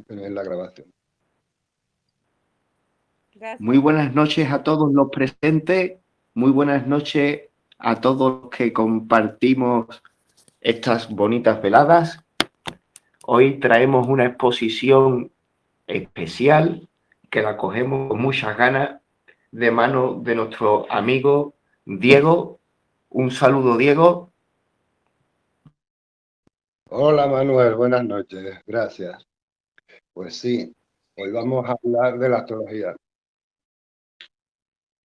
en la grabación. Muy Gracias. buenas noches a todos los presentes, muy buenas noches a todos los que compartimos estas bonitas veladas. Hoy traemos una exposición especial que la cogemos con muchas ganas de mano de nuestro amigo Diego. Un saludo, Diego. Hola Manuel, buenas noches, gracias. Pues sí, hoy vamos a hablar de la astrología.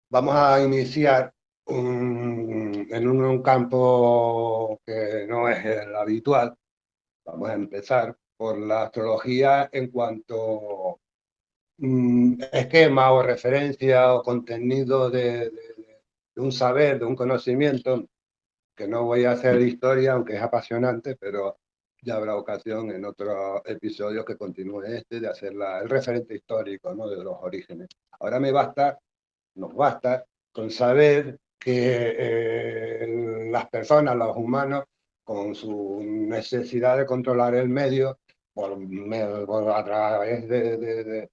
Vamos a iniciar en un campo que no es el habitual. Vamos a empezar por la astrología en cuanto esquema o referencia o contenido de un saber, de un conocimiento, que no voy a hacer historia, aunque es apasionante, pero ya habrá ocasión en otros episodios que continúe de hacer el referente histórico, ¿no? De los orígenes. Ahora nos basta con saber que las personas, los humanos, con su necesidad de controlar el medio, a través de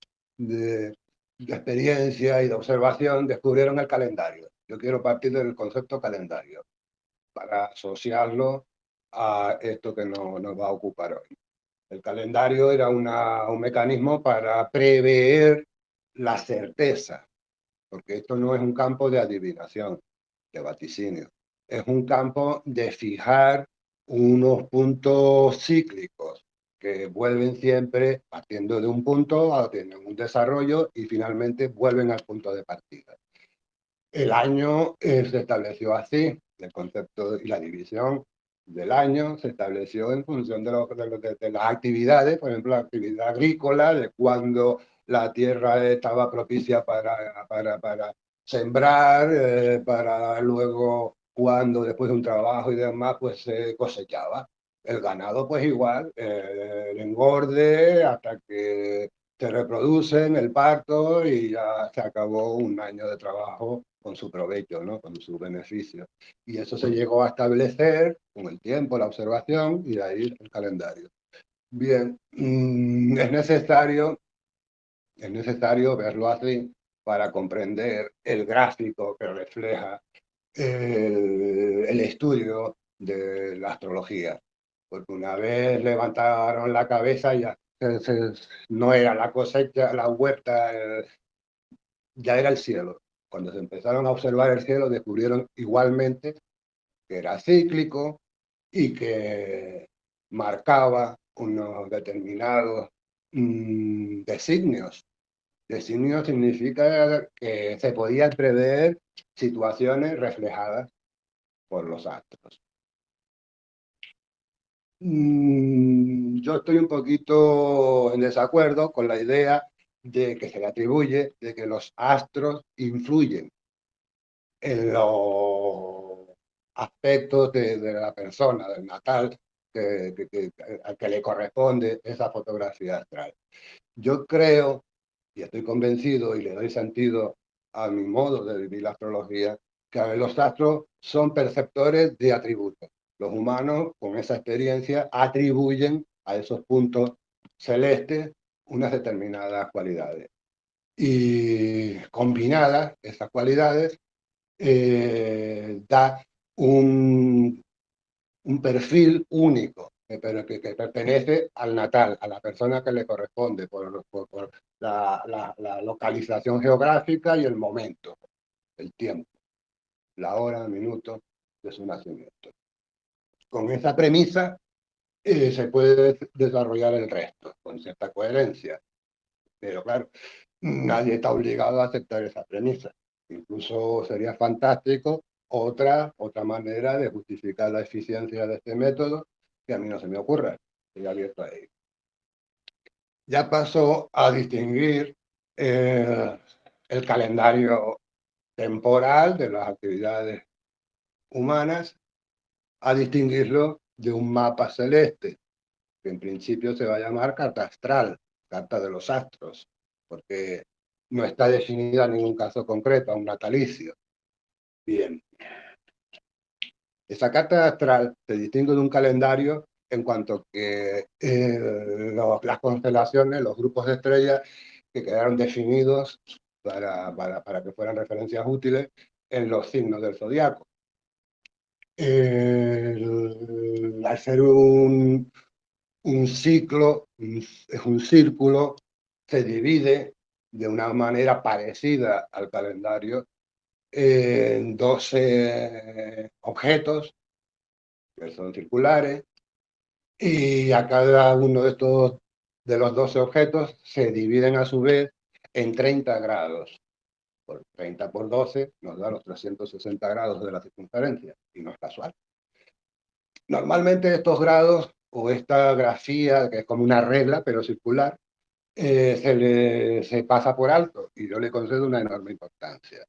experiencia y de observación, descubrieron el calendario. Yo quiero partir del concepto calendario para asociarlo a esto que nos va a ocupar hoy. El calendario era un mecanismo para prever la certeza, porque esto no es un campo de adivinación, de vaticinio, es un campo de fijar unos puntos cíclicos que vuelven siempre partiendo de un punto, tienen un desarrollo y finalmente vuelven al punto de partida. El año se estableció así, el concepto y la división del año se estableció en función de las actividades, por ejemplo, la actividad agrícola, de cuando la tierra estaba propicia para sembrar, para luego cuando después de un trabajo y demás, pues se cosechaba. El ganado, pues igual, el engorde hasta que se reproducen, el parto y ya se acabó un año de trabajo con su provecho, ¿no? Con su beneficio. Y eso se llegó a establecer con el tiempo, la observación y de ahí el calendario. Bien, es necesario verlo así para comprender el gráfico que refleja el estudio de la astrología. Porque una vez levantaron la cabeza ya no era la cosecha, la huerta, ya era el cielo. Cuando se empezaron a observar el cielo, descubrieron igualmente que era cíclico y que marcaba unos determinados designios. Designios significa que se podían prever situaciones reflejadas por los astros. Yo estoy un poquito en desacuerdo con la idea de que se le atribuye de que los astros influyen en los aspectos de la persona, del natal, al que le corresponde esa fotografía astral. Yo creo, y estoy convencido, y le doy sentido a mi modo de vivir la astrología, que los astros son perceptores de atributos. Los humanos, con esa experiencia, atribuyen a esos puntos celestes unas determinadas cualidades. Y combinadas esas cualidades, da un perfil único, pero que pertenece al natal, a la persona que le corresponde por la localización geográfica y el momento, el tiempo, la hora, el minuto de su nacimiento. Con esa premisa se puede desarrollar el resto, con cierta coherencia. Pero claro, nadie está obligado a aceptar esa premisa. Incluso sería fantástico otra manera de justificar la eficiencia de este método que a mí no se me ocurra. Estoy abierto a ello. Ya pasó a distinguir el calendario temporal de las actividades humanas, a distinguirlo de un mapa celeste, que en principio se va a llamar carta astral, carta de los astros, porque no está definida en ningún caso concreto, a un natalicio. Bien, esa carta astral se distingue de un calendario en cuanto que las constelaciones, los grupos de estrellas que quedaron definidos para que fueran referencias útiles en los signos del zodiaco. Al ser un ciclo, es un círculo, se divide de una manera parecida al calendario en 12 objetos que son circulares, y a cada uno de estos, de los 12 objetos, se dividen a su vez en 30 grados. Por 30 por 12 nos da los 360 grados de la circunferencia, y no es casual. Normalmente estos grados, o esta grafía, que es como una regla, pero circular, se pasa por alto, y yo le concedo una enorme importancia.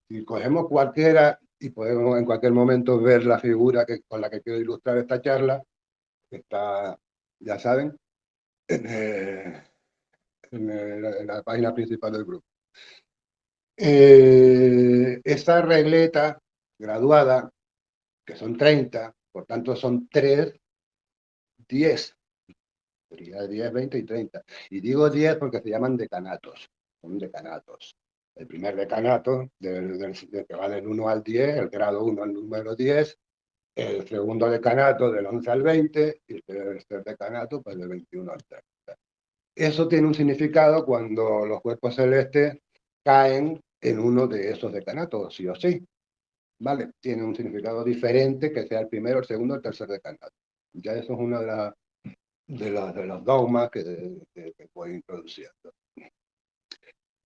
Si cogemos cualquiera, y podemos en cualquier momento ver la figura con la que quiero ilustrar esta charla, que está, ya saben, en la página principal del grupo. Esta regleta graduada, que son 30, por tanto son 3, 10, sería 10, 20 y 30. Y digo 10 porque se llaman decanatos, son decanatos. El primer decanato, que va del 1 al 10, el grado 1 al número 10, el segundo decanato del 11 al 20, y el tercer decanato pues del 21 al 30. Eso tiene un significado cuando los cuerpos celestes caen en uno de esos decanatos, sí o sí. ¿Vale? Tiene un significado diferente que sea el primero, el segundo, el tercer decanato. Ya eso es uno de los dogmas que voy introduciendo.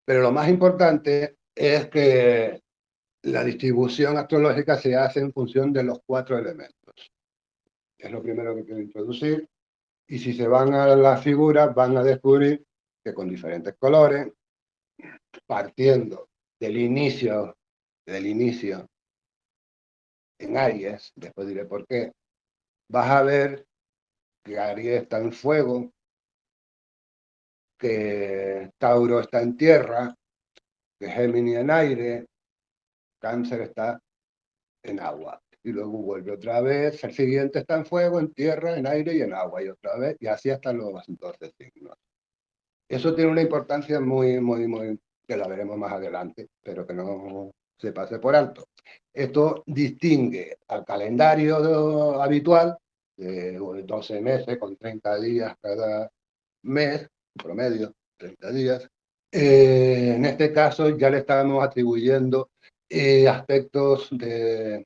Pero lo más importante es que la distribución astrológica se hace en función de los 4 elementos. Es lo primero que quiero introducir. Y si se van a las figuras, van a descubrir que con diferentes colores, partiendo del inicio en Aries, después diré por qué, vas a ver que Aries está en fuego, que Tauro está en tierra, que Géminis en aire, Cáncer está en agua. Y luego vuelve otra vez, el siguiente está en fuego, en tierra, en aire y en agua, y otra vez, y así hasta los 12 signos. Eso tiene una importancia muy, que la veremos más adelante, pero que no se pase por alto. Esto distingue al calendario habitual, de 12 meses con 30 días cada mes, promedio, 30 días. En este caso ya le estamos atribuyendo aspectos de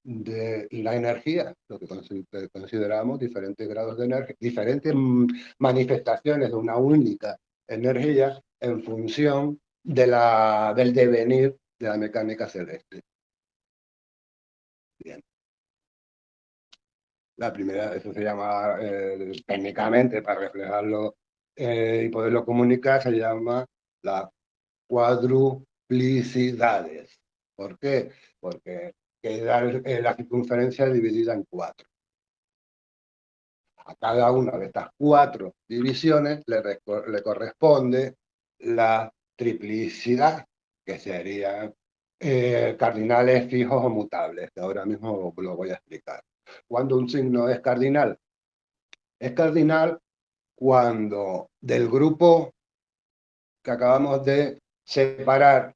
la energía, lo que consideramos diferentes grados de energía, diferentes manifestaciones de una única energía en función del devenir de la mecánica celeste. Bien. La primera, eso se llama técnicamente, para reflejarlo y poderlo comunicar, se llama la cuadruplicidades. ¿Por qué? Porque queda la circunferencia dividida en 4. A cada una de estas 4 divisiones le corresponde la triplicidad, que serían cardinales fijos o mutables, que ahora mismo lo voy a explicar. Cuando un signo es cardinal cuando del grupo que acabamos de separar,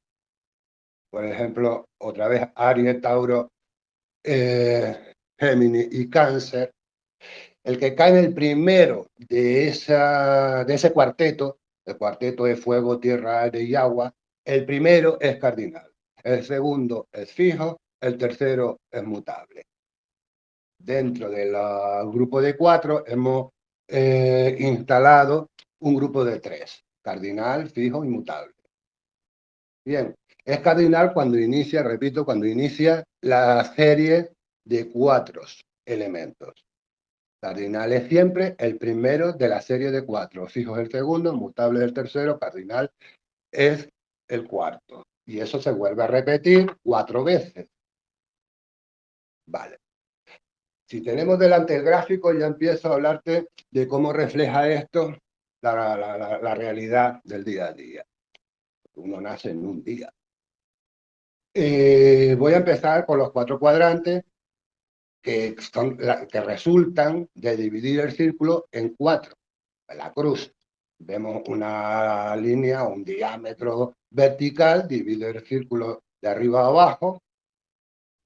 por ejemplo, otra vez Aries, Tauro, Géminis y Cáncer, el que cae en el primero de ese cuarteto, el cuarteto de fuego, tierra, aire y agua, el primero es cardinal, el segundo es fijo, el tercero es mutable. Dentro del grupo de 4 hemos instalado un grupo de 3, cardinal, fijo y mutable. Bien, es cardinal cuando inicia, repito, cuando inicia la serie de 4 elementos. Cardinal es siempre el primero de la serie de 4, fijo es el segundo, mutable es el tercero, cardinal es el cuarto. Y eso se vuelve a repetir 4 veces. Vale. Si tenemos delante el gráfico, ya empiezo a hablarte de cómo refleja esto la realidad del día a día. Uno nace en un día. Voy a empezar con los 4 cuadrantes que resultan de dividir el círculo en 4. En la cruz vemos una línea, un diámetro vertical, divide el círculo de arriba a abajo,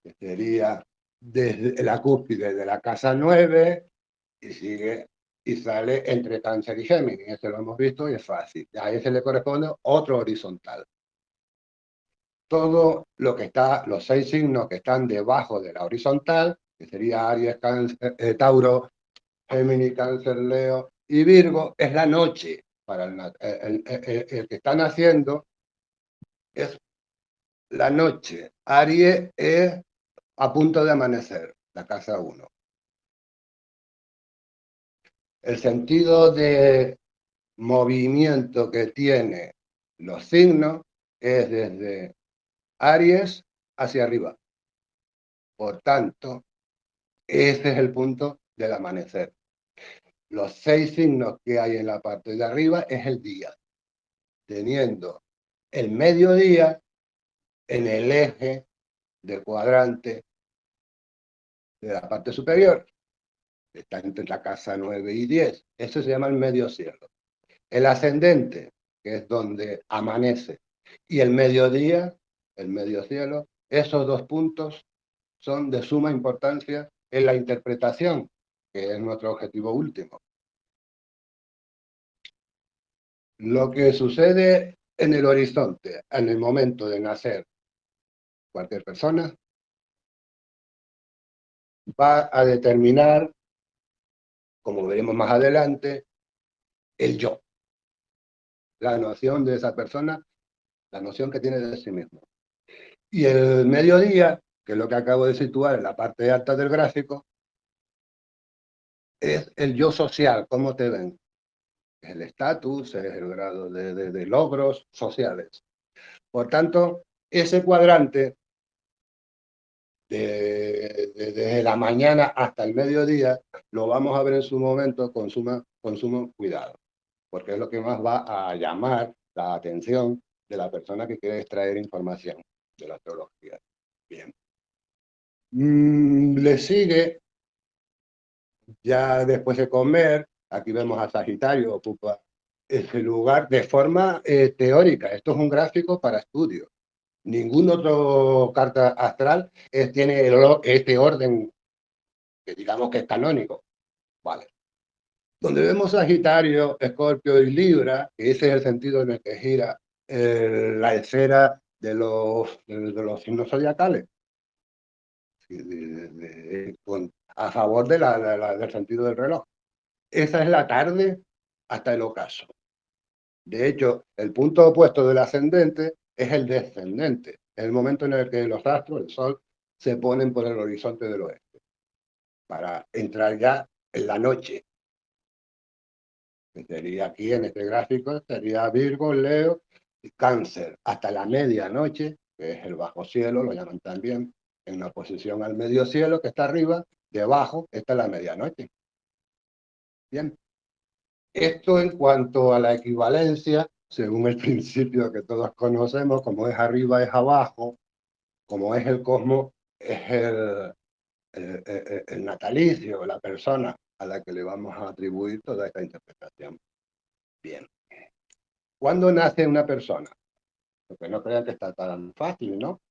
que sería desde la cúspide de la casa 9 y sigue y sale entre Cáncer y Géminis. Ese lo hemos visto y es fácil. A ese le corresponde otro horizontal. Todo lo que está, los 6 signos que están debajo de la horizontal, que sería Aries, Cáncer, Tauro, Géminis, Cáncer, Leo y Virgo, es la noche. Para el que están haciendo es la noche. Aries es a punto de amanecer, la casa 1. El sentido de movimiento que tiene los signos es desde Aries hacia arriba. Por tanto, ese es el punto del amanecer. Los 6 signos que hay en la parte de arriba es el día, teniendo el mediodía en el eje del cuadrante de la parte superior. Está entre la casa 9 y 10. Eso se llama el medio cielo. El ascendente, que es donde amanece, y el mediodía, el medio cielo, esos 2 puntos son de suma importancia en la interpretación, que es nuestro objetivo último. Lo que sucede en el horizonte, en el momento de nacer cualquier persona, va a determinar, como veremos más adelante, el yo, la noción de esa persona, la noción que tiene de sí mismo. Y el mediodía, que es lo que acabo de situar en la parte alta del gráfico, es el yo social, cómo te ven. Es el estatus, es el grado de logros sociales. Por tanto, ese cuadrante, desde la mañana hasta el mediodía, lo vamos a ver en su momento con sumo cuidado, porque es lo que más va a llamar la atención de la persona que quiere extraer información de la astrología. Bien. Le sigue, ya después de comer, aquí vemos a Sagitario, ocupa ese lugar de forma teórica. Esto es un gráfico para estudio. Ningún otro carta astral tiene este orden que digamos que es canónico. Vale. Donde vemos Sagitario, Escorpio y Libra, que ese es el sentido en el que gira la esfera de los signos zodiacales, a favor del sentido del reloj. Esa es la tarde hasta el ocaso. De hecho, el punto opuesto del ascendente es el descendente, es el momento en el que los astros, el Sol, se ponen por el horizonte del oeste, para entrar ya en la noche. Que sería aquí en este gráfico, sería Virgo, Leo y Cáncer, hasta la medianoche, que es el bajo cielo, lo llaman también, en oposición al medio cielo que está arriba, debajo está la medianoche. Bien. Esto en cuanto a la equivalencia, según el principio que todos conocemos, como es arriba es abajo, como es el cosmos, es el natalicio, la persona a la que le vamos a atribuir toda esta interpretación. Bien. ¿Cuándo nace una persona? Porque no crean que está tan fácil, ¿no?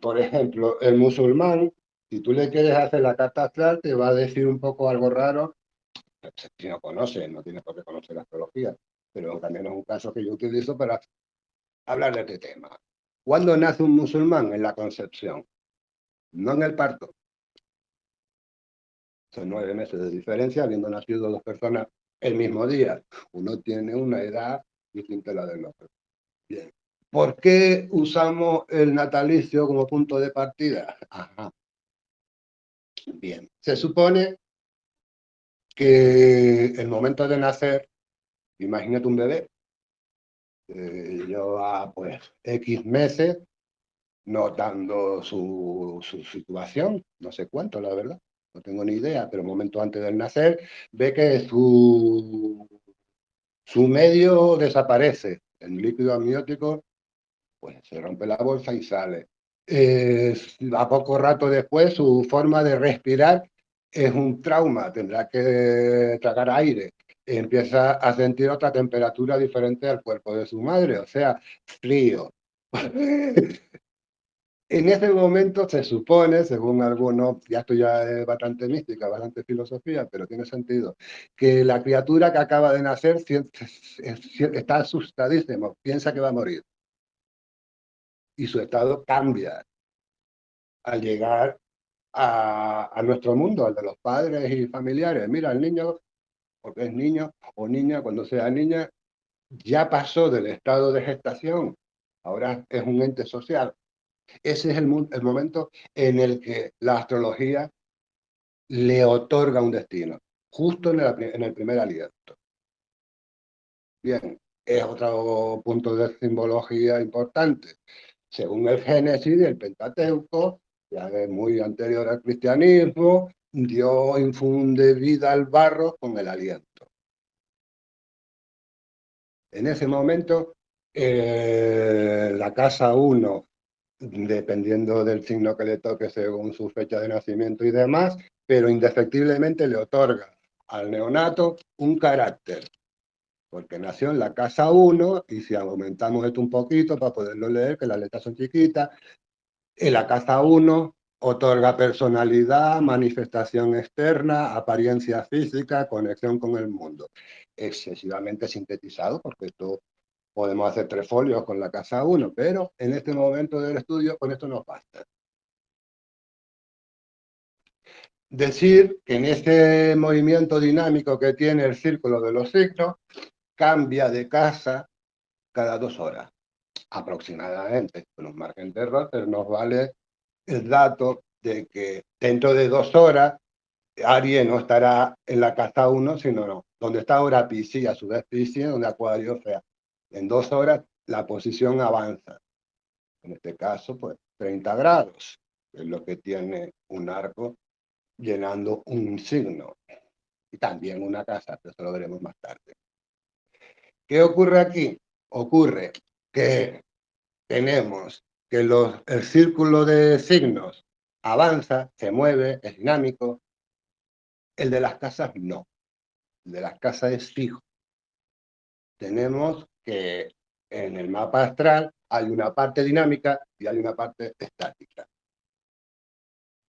Por ejemplo, el musulmán, si tú le quieres hacer la carta astral, te va a decir un poco algo raro, si no conoce, no tiene por qué conocer la astrología, pero también es un caso que yo utilizo para hablar de este tema. ¿Cuándo nace un musulmán? En la concepción, no en el parto. Son 9 meses de diferencia, habiendo nacido 2 personas el mismo día. Uno tiene una edad distinta a la del otro. Bien. ¿Por qué usamos el natalicio como punto de partida? Ajá. Bien. Se supone que el momento de nacer, imagínate un bebé, lleva pues X meses notando su situación, no sé cuánto, la verdad, no tengo ni idea, pero un momento antes del nacer ve que su medio desaparece, el líquido amniótico, pues se rompe la bolsa y sale. A poco rato después su forma de respirar es un trauma, tendrá que tragar aire, empieza a sentir otra temperatura diferente al cuerpo de su madre, o sea, frío. En ese momento se supone, según algunos, ya esto ya es bastante mística, bastante filosofía, pero tiene sentido, que la criatura que acaba de nacer está asustadísimo, piensa que va a morir y su estado cambia al llegar a nuestro mundo, al de los padres y familiares. Mira, el niño, porque es niño o niña, cuando sea niña, ya pasó del estado de gestación, ahora es un ente social. Ese es el momento en el que la astrología le otorga un destino, justo en el primer aliento. Bien, es otro punto de simbología importante. Según el Génesis y el Pentateuco, ya es muy anterior al cristianismo, Dios infunde vida al barro con el aliento. En ese momento, la casa 1, dependiendo del signo que le toque según su fecha de nacimiento y demás, pero indefectiblemente le otorga al neonato un carácter, porque nació en la casa 1, y si aumentamos esto un poquito para poderlo leer, que las letras son chiquitas, en la casa 1 otorga personalidad, manifestación externa, apariencia física, conexión con el mundo. Excesivamente sintetizado, porque esto podemos hacer 3 folios con la casa 1, pero en este momento del estudio con esto nos basta. Decir que en este movimiento dinámico que tiene el círculo de los signos, cambia de casa cada 2 horas, aproximadamente, con un margen de error, pero nos vale el dato de que dentro de 2 horas Aries no estará en la casa 1, sino no, donde está ahora Piscis, a su vez Piscis, donde Acuario, o sea, en 2 horas la posición avanza. En este caso, pues 30 grados, es lo que tiene un arco llenando un signo. Y también una casa, pero eso lo veremos más tarde. ¿Qué ocurre aquí? Ocurre que tenemos que el círculo de signos avanza, se mueve, es dinámico. El de las casas no. El de las casas es fijo. Tenemos que en el mapa astral hay una parte dinámica y hay una parte estática.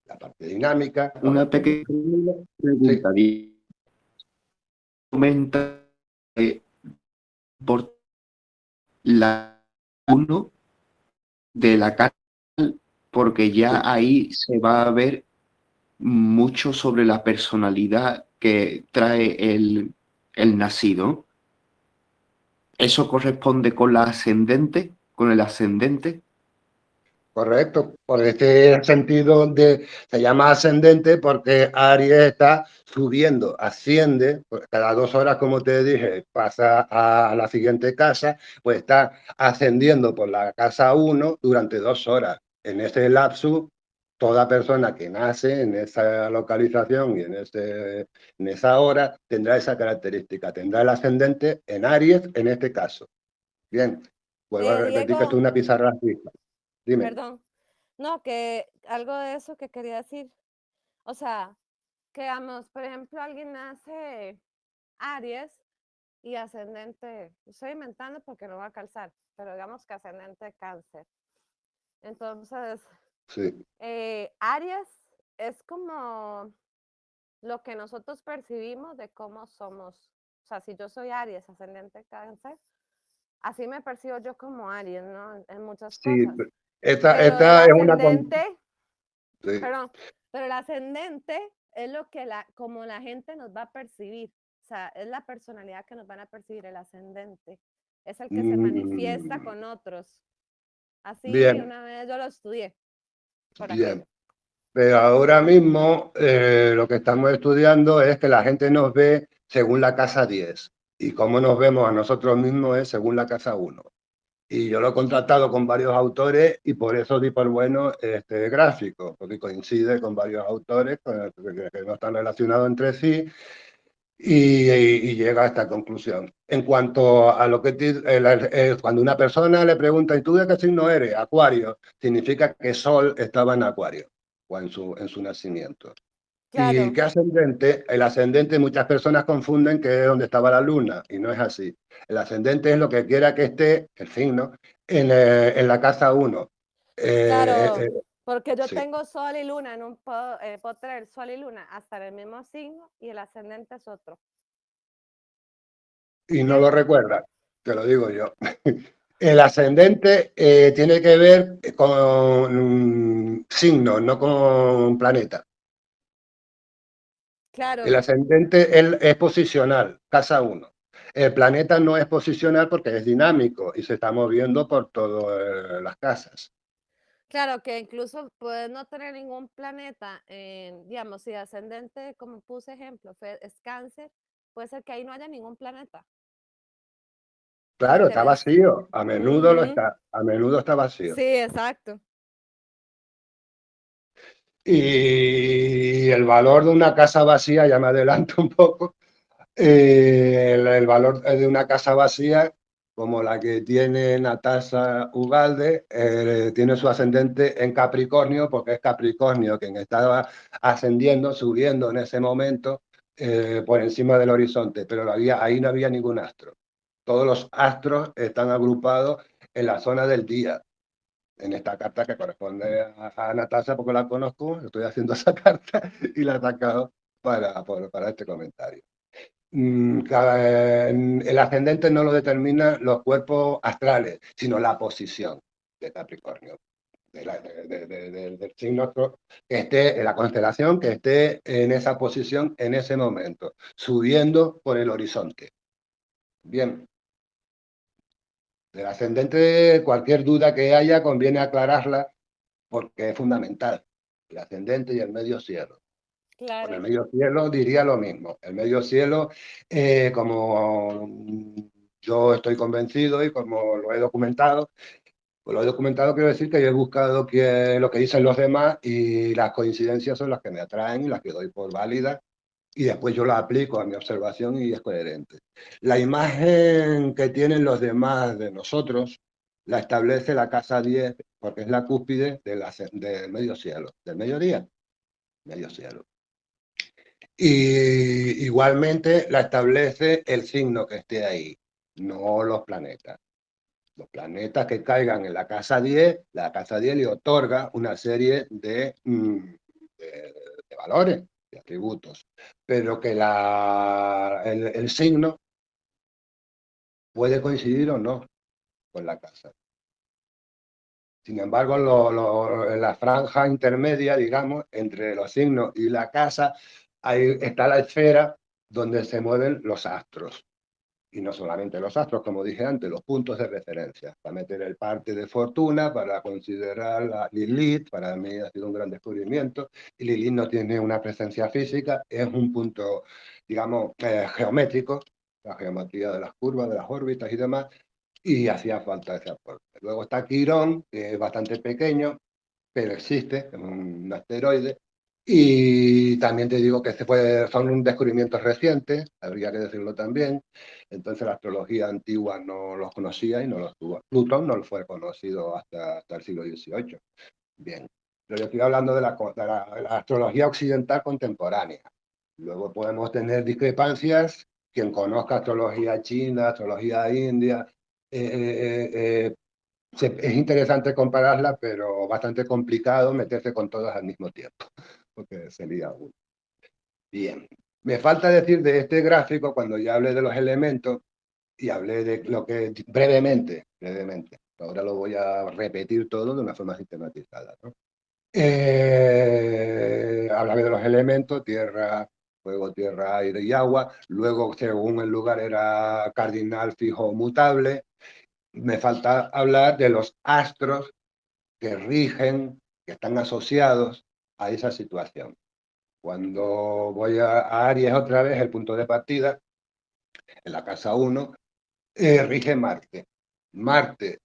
La parte dinámica. Una pequeña pregunta. Sí. Comenta por la 1 de la casa, porque ya ahí se va a ver mucho sobre la personalidad que trae el nacido. ¿Eso corresponde con la ascendente, con el ascendente? Correcto, por este sentido se llama ascendente porque Aries está subiendo, asciende, cada 2 horas, como te dije, pasa a la siguiente casa, pues está ascendiendo por la casa 1 durante 2 horas. En ese lapsus, toda persona que nace en esa localización y en esa hora tendrá esa característica, tendrá el ascendente en Aries en este caso. Bien, vuelvo a repetir que esto es Diego, una pizarra así. Dime. perdón. No, que algo de eso que quería decir. O sea, que vamos, por ejemplo, alguien nace Aries y ascendente, estoy inventando porque no va a calzar, pero digamos que ascendente Cáncer. Entonces, Sí. Aries es como lo que nosotros percibimos de cómo somos. O sea, si yo soy Aries, ascendente Cáncer, así me percibo yo como Aries, ¿no? En muchas Sí, cosas. Pero el esta es una... ascendente, Sí. perdón, pero el ascendente es lo que como la gente nos va a percibir. O sea, es la personalidad que nos van a percibir, el ascendente. Es el que se manifiesta con otros. Así Bien, una vez yo lo estudié por aquí. bien. Pero ahora mismo lo que estamos estudiando es que la gente nos ve según la casa 10 y cómo nos vemos a nosotros mismos es según la casa 1. Y yo lo he contratado con varios autores y por eso di por bueno este gráfico, porque coincide con varios autores que no están relacionados entre sí. y llega a esta conclusión. En cuanto a lo que cuando una persona le pregunta, ¿y tú de qué signo eres? Acuario, significa que Sol estaba en Acuario o en su nacimiento. ¿Y Claro, qué ascendente? El ascendente muchas personas confunden que es donde estaba la luna y no es así. El ascendente es lo que quiera que esté, el signo, en la casa 1. claro, porque yo Sí. tengo sol y luna, en un, puedo tener sol y luna hasta en el mismo signo y el ascendente es otro, Y no lo ¿cierto? recuerda, te lo digo yo. El ascendente tiene que ver con signos, no con planeta. El Claro, ascendente es posicional, casa 1. El planeta no es posicional porque es dinámico y se está moviendo por todas las casas. claro que incluso puedes no tener ningún planeta, digamos, si ascendente, como puse ejemplo, es cáncer, puede ser que ahí no haya ningún planeta y Claro, está tenés, vacío, a menudo lo ujú, está, a menudo está vacío. sí, exacto, Y el valor de una casa vacía, ya me adelanto un poco, el valor de una casa vacía, como la que tiene Natasha Ugalde, tiene su ascendente en Capricornio, porque es Capricornio quien estaba ascendiendo, subiendo en ese momento por encima del horizonte, pero ahí no había ningún astro. Todos los astros están agrupados en la zona del día. En esta carta que corresponde a Natasha, porque la conozco, estoy haciendo esa carta y la he sacado para este comentario. El ascendente no lo determinan los cuerpos astrales, sino la posición de Capricornio, del signo que esté en la constelación, que esté en esa posición en ese momento, subiendo por el horizonte. Bien, del ascendente, cualquier duda que haya, conviene aclararla porque es fundamental, el ascendente y el medio cielo. Con el claro. medio cielo diría lo mismo. El medio cielo, como yo estoy convencido y como lo he documentado, pues lo he documentado quiero decir que yo he buscado lo que dicen los demás y las coincidencias son las que me atraen y las que doy por válidas y después yo las aplico a mi observación y es coherente. La imagen que tienen los demás de nosotros la establece la casa 10 porque es la cúspide del medio cielo, del mediodía, medio cielo. Y igualmente la establece el signo que esté ahí, no los planetas. Los planetas que caigan en la casa 10 le otorga una serie de valores, de atributos, pero que el signo puede coincidir o no con la casa. Sin embargo, en la franja intermedia, digamos, entre los signos y la casa, ahí está la esfera donde se mueven los astros. Y no solamente los astros, como dije antes, los puntos de referencia. Para meter el parte de fortuna, para considerar la Lilith, para mí ha sido un gran descubrimiento. Y Lilith no tiene una presencia física, es un punto, digamos, geométrico, la geometría de las curvas, de las órbitas y demás, y hacía falta ese aporte. Luego está Quirón, que es bastante pequeño, pero existe, es un asteroide. Y también te digo que son descubrimientos recientes, habría que decirlo también. Entonces la astrología antigua no los conocía y no los tuvo. Plutón no fue conocido hasta el siglo XVIII. Bien, pero yo estoy hablando de la astrología occidental contemporánea. Luego podemos tener discrepancias. Quien conozca astrología china, astrología india, eh, eh, eh, es interesante compararla, pero bastante complicado meterse con todas al mismo tiempo, porque sería uno. Bien, me falta decir de este gráfico, cuando ya hablé de los elementos, y hablé de lo que brevemente, ahora lo voy a repetir todo de una forma sistematizada, ¿no? Hablaba de los elementos, tierra, fuego, tierra, aire y agua, luego según el lugar era cardinal, fijo, mutable. Me falta hablar de los astros que rigen, que están asociados a esa situación. Cuando voy a Aries otra vez, el punto de partida, en la casa 1, rige Marte. Marte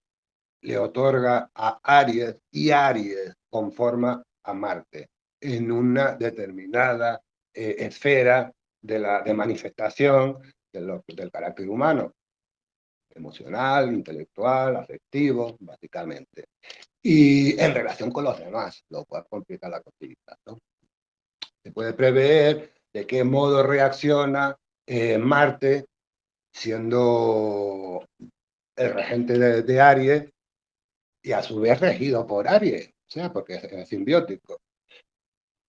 le otorga a Aries y Aries conforma a Marte en una determinada esfera de manifestación del carácter humano, emocional, intelectual, afectivo, básicamente. Y en relación con los demás, lo cual complica la cosita, ¿no? Se puede prever de qué modo reacciona Marte, siendo el regente de Aries, y a su vez regido por Aries, o sea, porque es simbiótico.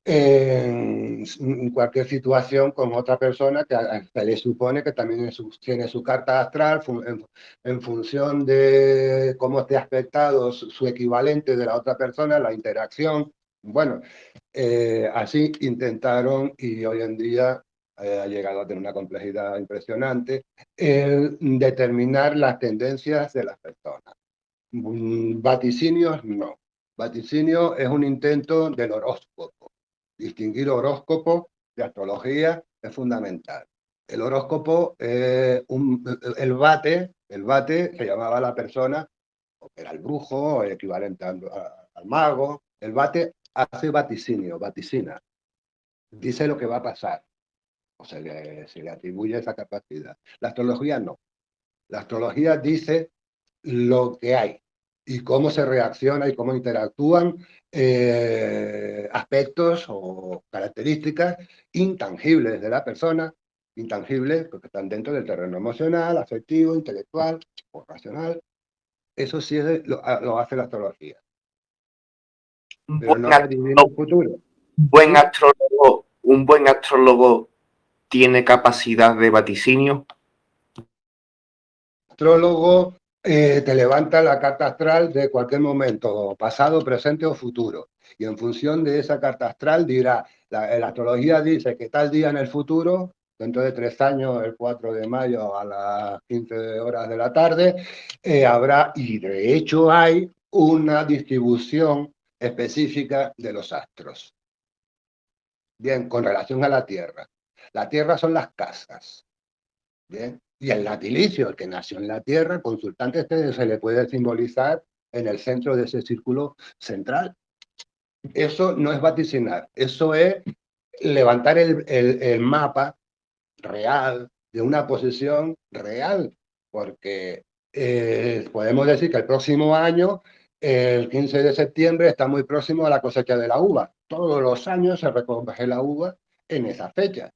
En cualquier situación con otra persona que se le supone que también tiene su carta astral en función de cómo esté aspectado su equivalente de la otra persona, la interacción. Bueno, así intentaron y hoy en día ha llegado a tener una complejidad impresionante el determinar las tendencias de las personas. Vaticinios no. Vaticinio es un intento del horóscopo. Distinguir horóscopo de astrología es fundamental. El horóscopo, el bate se llamaba la persona, o era el brujo, el equivalente al mago. El bate hace vaticinio, vaticina. Dice lo que va a pasar, o se le atribuye esa capacidad. La astrología no. La astrología dice lo que hay y cómo se reacciona y cómo interactúan aspectos o características intangibles de la persona, intangibles porque están dentro del terreno emocional, afectivo, intelectual o racional. Eso sí lo hace la astrología, Un pero buen no se adivina el astrólogo, futuro. buen astrólogo, un buen astrólogo tiene capacidad de vaticinio. Astrólogo te levanta la carta astral de cualquier momento, pasado, presente o futuro. Y en función de esa carta astral dirá, la astrología dice que tal día en el futuro, dentro de 3 años, el 4 de mayo a las 15 horas de la tarde, habrá, y de hecho hay, una distribución específica de los astros. Bien, con relación a la Tierra. La Tierra son las casas. Bien. Y el natilicio, el que nació en la Tierra, el consultante se le puede simbolizar en el centro de ese círculo central. Eso no es vaticinar, eso es levantar el mapa real de una posición real, porque podemos decir que el próximo año, el 15 de septiembre, está muy próximo a la cosecha de la uva. Todos los años se recoge la uva en esa fecha.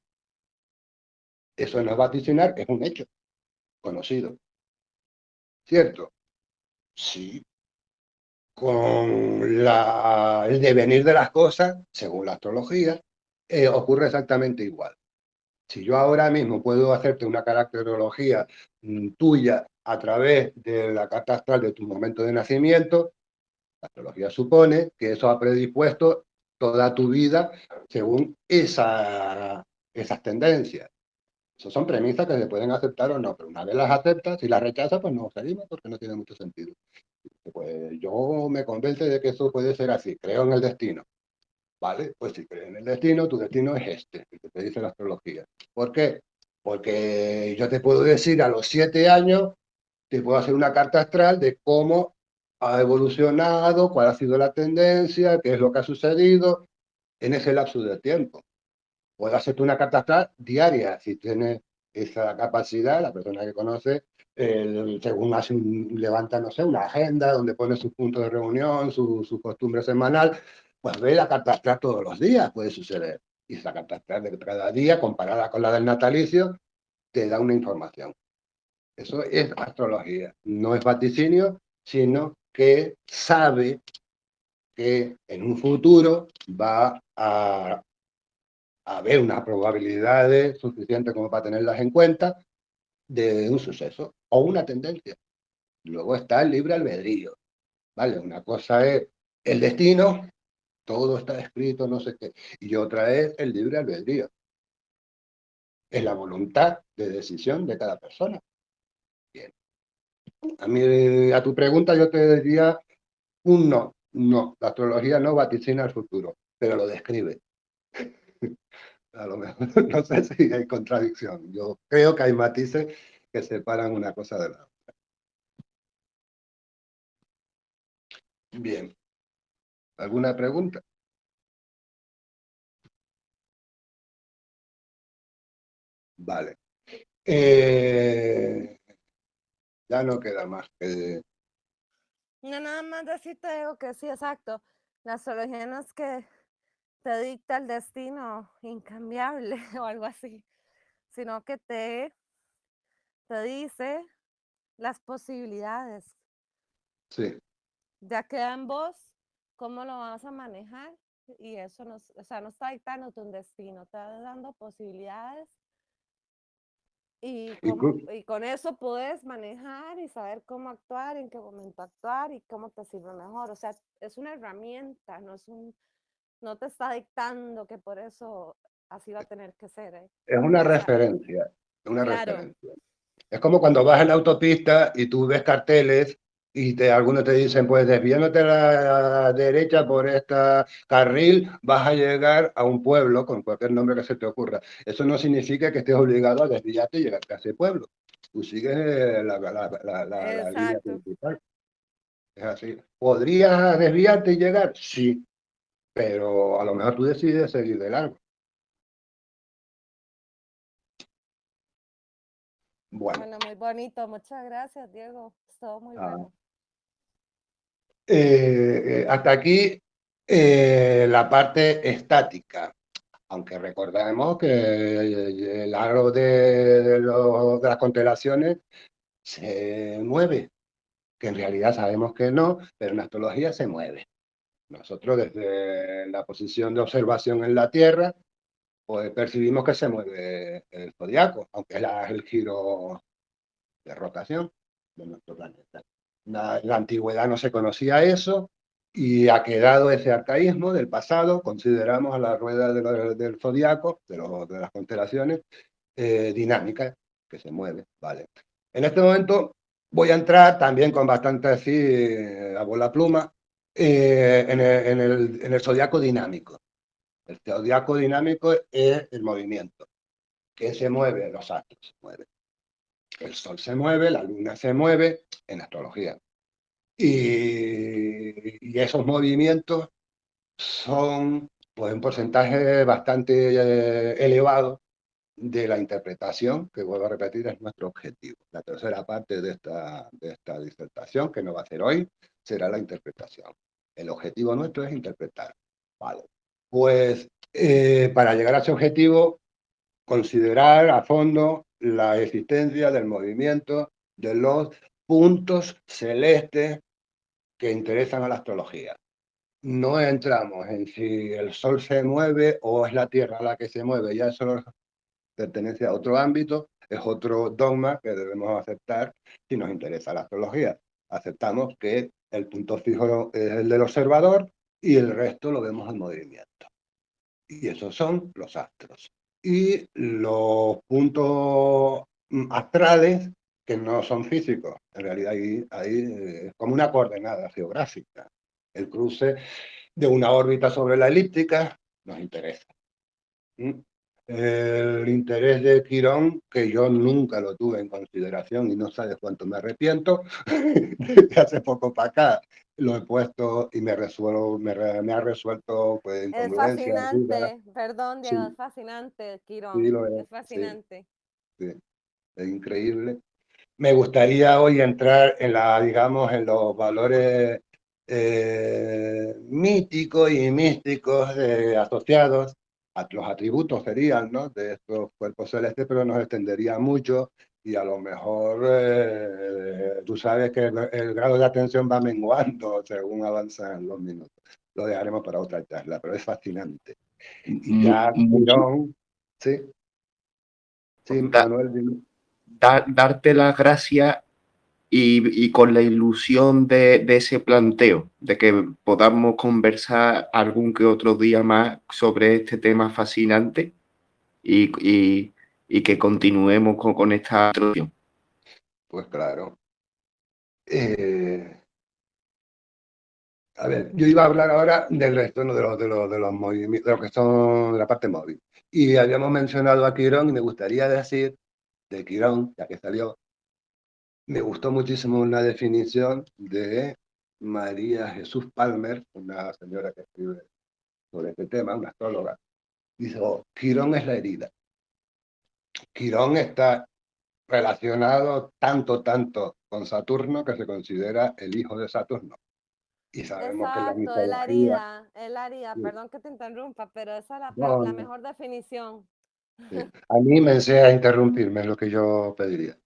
Eso no es vaticinar, es un hecho conocido. ¿Cierto? Sí. Con el devenir de las cosas, según la astrología, ocurre exactamente igual. Si yo ahora mismo puedo hacerte una caracterología tuya a través de la carta astral de tu momento de nacimiento, la astrología supone que eso ha predispuesto toda tu vida según esas tendencias. Esas son premisas que se pueden aceptar o no, pero una vez las aceptas, si las rechazas, pues no seguimos porque no tiene mucho sentido. Pues yo me convence de que eso puede ser así, creo en el destino. ¿Vale? Pues si crees en el destino, tu destino es este, el que te dice la astrología. ¿Por qué? Porque yo te puedo decir a los 7 años, te puedo hacer una carta astral de cómo ha evolucionado, cuál ha sido la tendencia, qué es lo que ha sucedido en ese lapso de tiempo. Puedo hacerte una carta astral diaria, si tienes esa capacidad, la persona que conoce, según levanta, no sé, una agenda donde pone sus puntos de reunión, su costumbre semanal, pues ve la carta astral todos los días, puede suceder. Y esa carta astral de cada día, comparada con la del natalicio, te da una información. Eso es astrología, no es vaticinio, sino que sabe que en un futuro va a haber unas probabilidades suficientes como para tenerlas en cuenta de un suceso o una tendencia. Luego está el libre albedrío, ¿vale? Una cosa es el destino, todo está escrito, no sé qué, y otra es el libre albedrío. Es la voluntad de decisión de cada persona. Bien. A tu pregunta yo te diría un no. No, la astrología no vaticina el futuro, pero lo describe. A lo mejor no sé si hay contradicción. Yo creo que hay matices que separan una cosa de la otra. Bien. ¿Alguna pregunta? Vale. Ya no queda más que... No, nada más decirte digo que sí, exacto. La astrología no es que te dicta el destino incambiable o algo así, sino que te dice las posibilidades. Sí. Ya queda en vos cómo lo vas a manejar y eso no, o sea, no está dictándote un destino, está dando posibilidades y, Incluso, y con eso puedes manejar y saber cómo actuar, en qué momento actuar y cómo te sirve mejor. O sea, es una herramienta, no te está dictando que por eso así va a tener que ser. es una O sea, referencia, una claro, referencia. Es como cuando vas en la autopista y tú ves carteles y algunos te dicen, pues desviándote a la derecha por este carril vas a llegar a un pueblo con cualquier nombre que se te ocurra. Eso no significa que estés obligado a desviarte y llegar a ese pueblo. Tú sigues la línea exacto. principal. Es así. ¿Podrías desviarte y llegar? Sí, pero a lo mejor tú decides seguir de largo. Bueno, Bueno, muy bonito. Muchas gracias, Diego. Estuvo muy ah, bueno. hasta aquí la parte estática, aunque recordemos que el aro de las constelaciones se mueve, que en realidad sabemos que no, pero en astrología se mueve. Nosotros desde la posición de observación en la Tierra, pues percibimos que se mueve el zodiaco, aunque es el giro de rotación de nuestro planeta. En la antigüedad no se conocía eso y ha quedado ese arcaísmo del pasado. Consideramos a la rueda del zodiaco, de las constelaciones, dinámica, que se mueve. Vale. En este momento voy a entrar también con bastante así, a bola pluma, en el zodiaco dinámico. El zodiaco dinámico es el movimiento. ¿Qué se mueve? Los astros se mueven. El Sol se mueve, la Luna se mueve en astrología. Y esos movimientos son pues, un porcentaje bastante elevado de la interpretación, que vuelvo a repetir, es nuestro objetivo. La tercera parte de esta disertación, que no va a ser hoy, será la interpretación. El objetivo nuestro es interpretar. Vale. Pues para llegar a ese objetivo, considerar a fondo la existencia del movimiento de los puntos celestes que interesan a la astrología. No entramos en si el Sol se mueve o es la Tierra la que se mueve, ya eso pertenece a otro ámbito, es otro dogma que debemos aceptar si nos interesa la astrología. Aceptamos que el punto fijo es el del observador y el resto lo vemos en movimiento. Y esos son los astros. Y los puntos astrales, que no son físicos, en realidad ahí es como una coordenada geográfica. El cruce de una órbita sobre la elíptica nos interesa. El interés de Quirón, que yo nunca lo tuve en consideración y no sabes cuánto me arrepiento, desde hace poco para acá lo he puesto y me ha resuelto pues, Es incongruencias, dudas. fascinante, perdón, Diego, es Sí, fascinante, sí, Quirón, lo es, es sí, fascinante. sí, es increíble. Me gustaría hoy entrar en digamos, en los valores míticos y místicos asociados a los atributos serían, ¿no? De estos cuerpos celestes, pero nos extendería mucho y a lo mejor tú sabes que el grado de atención va menguando según avanzan los minutos. Lo dejaremos para otra charla, pero es fascinante. Y ya, Quirón, sí, sí, Manuel, dime. Darte las gracias y con la ilusión de ese planteo, de que podamos conversar algún que otro día más sobre este tema fascinante y, y que continuemos con esta introducción. Pues claro. A ver, yo iba a hablar ahora del resto, ¿no? de los movimientos, de lo que son de la parte móvil. Y habíamos mencionado a Quirón y me gustaría decir de Quirón, ya que salió, me gustó muchísimo una definición de María Jesús Palmer, una señora que escribe sobre este tema, una astróloga. Dice, Quirón es la herida. Quirón está relacionado tanto con Saturno que se considera el hijo de Saturno. Y sabemos que la Exacto, mitología... el herida, perdón que te interrumpa, pero esa es No, la no, mejor definición. sí. Anímense a interrumpirme, es lo que yo pediría.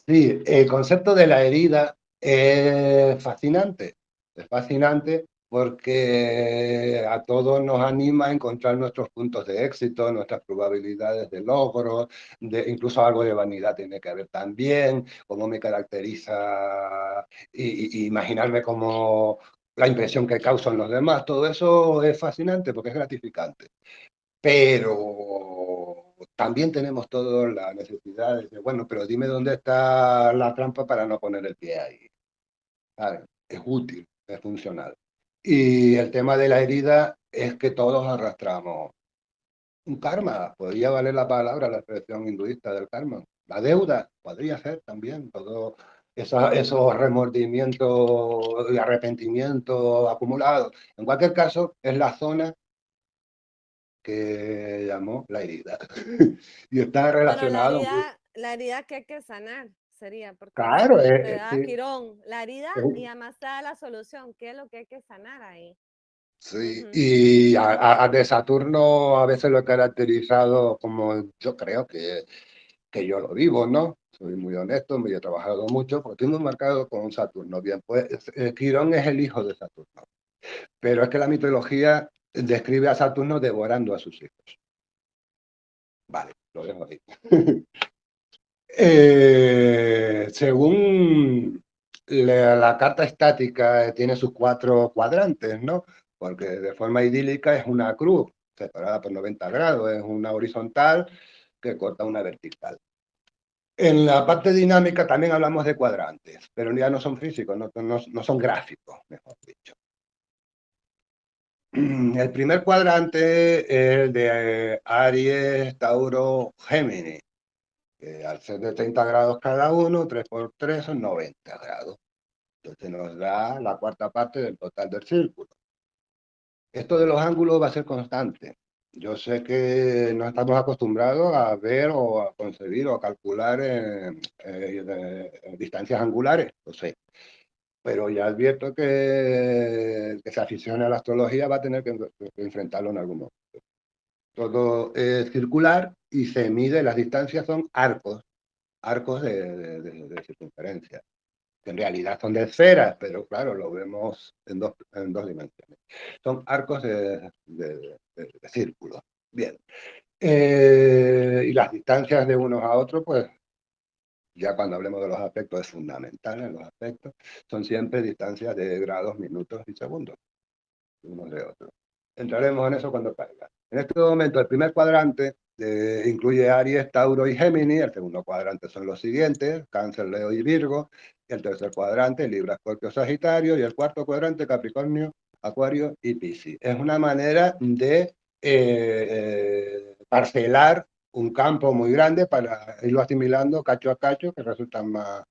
Sí, el concepto de la herida es fascinante. Es fascinante porque a todos nos anima a encontrar nuestros puntos de éxito, nuestras probabilidades de logro, incluso algo de vanidad tiene que haber también, cómo me caracteriza y imaginarme como la impresión que causan los demás. Todo eso es fascinante porque es gratificante. Pero también tenemos toda la necesidad de decir, bueno, pero dime dónde está la trampa para no poner el pie ahí. ¿Sabes? Es útil, es funcional. Y el tema de la herida es que todos arrastramos un karma, podría valer la palabra, la expresión hinduista del karma. La deuda podría ser también, todo esos remordimientos y arrepentimientos acumulados. En cualquier caso, es la zona que llamó la herida. Y está Pero relacionado, la herida que hay que sanar sería, porque claro, te da sí, Quirón, la herida y además te da la solución, ¿qué es lo que hay que sanar ahí? sí. Ujú. Y a de Saturno a veces lo he caracterizado como yo creo que yo lo vivo, ¿no? Soy muy honesto, me he trabajado mucho, porque estoy muy marcado con Saturno. Bien, pues Quirón es el hijo de Saturno, pero es que la mitología describe a Saturno devorando a sus hijos. Vale, lo dejo ahí. Según la carta estática tiene sus 4 cuadrantes, ¿no? Porque de forma idílica es una cruz separada por 90 grados, es una horizontal que corta una vertical. En la parte dinámica también hablamos de cuadrantes, pero ya no son físicos, no son gráficos, mejor dicho. El primer cuadrante es el de Aries, Tauro, Géminis. Al ser de 30 grados cada uno, 3 por 3 son 90 grados. Entonces nos da la cuarta parte del total del círculo. Esto de los ángulos va a ser constante. Yo sé que no estamos acostumbrados a ver o a concebir o a calcular distancias angulares, lo sé. Pero ya advierto que el que se aficione a la astrología va a tener que enfrentarlo en algún momento. Todo es circular y se mide, las distancias son arcos de circunferencia, que en realidad son de esferas, pero claro, lo vemos en dos dimensiones. Son arcos de círculos. Bien. Y las distancias de unos a otros, pues ya cuando hablemos de los aspectos, es fundamental en los aspectos, son siempre distancias de grados, minutos y segundos, unos de otros. Entraremos en eso cuando caiga. En este momento, el primer cuadrante incluye Aries, Tauro y Géminis. El segundo cuadrante son los siguientes: Cáncer, Leo y Virgo. El tercer cuadrante, Libra, Escorpio, Sagitario. Y el cuarto cuadrante, Capricornio, Acuario y Piscis. Es una manera de parcelar un campo muy grande para irlo asimilando cacho a cacho, que resulta más